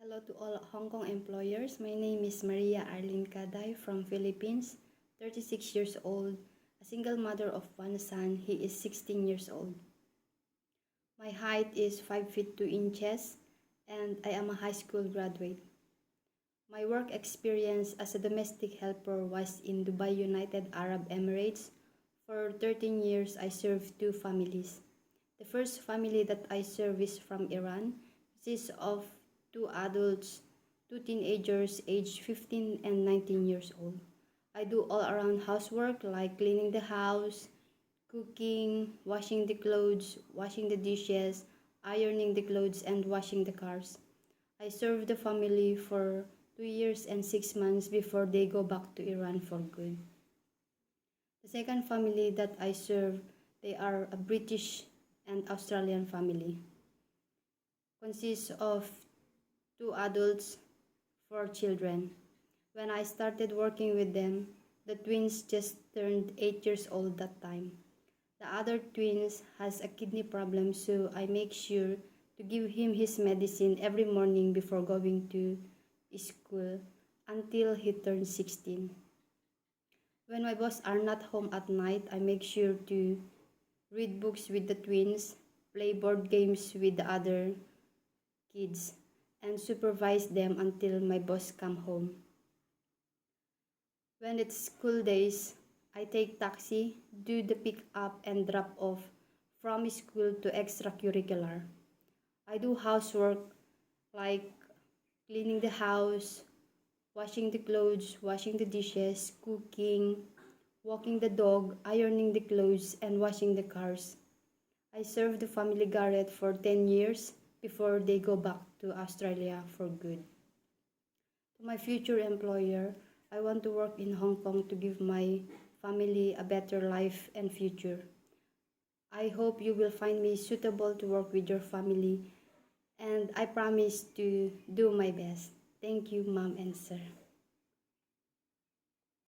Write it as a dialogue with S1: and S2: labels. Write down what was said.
S1: Hello to all Hong Kong employers. My name is Maria Arlene Caday from Philippines, 36 years old, a single mother of one son. He is 16 years old. My height is 5 feet 2 inches and I am a high school graduate. My work experience as a domestic helper was in Dubai, United Arab Emirates. For 13 years, I served two families. The first family that I served is from Iran, consists of two adults, two teenagers aged 15 and 19 years old. I do all around housework like cleaning the house, cooking, washing the clothes, washing the dishes, ironing the clothes, and washing the cars. I served the family for 2 years and 6 months before they go back to Iran for good. The second family that I serve, they are a British and Australian family. Consists of two adults, four children. When I started working with them, the twins just turned 8 years old that time. The other twins has a kidney problem, so I make sure to give him his medicine every morning before going to school until he turns 16. When my boss are not home at night, I make sure to read books with the twins, play board games with the other kids, and supervise them until my boss come home. When it's school days, I take taxi, do the pick up and drop off from school to extracurricular. I do housework like cleaning the house, washing the clothes, washing the dishes, cooking, walking the dog, ironing the clothes, and washing the cars. I served the family Garrett for 10 years before they go back to Australia for good. To my future employer, I want to work in Hong Kong to give my family a better life and future. I hope you will find me suitable to work with your family, and I promise to do my best. Thank you, Ma'am and Sir.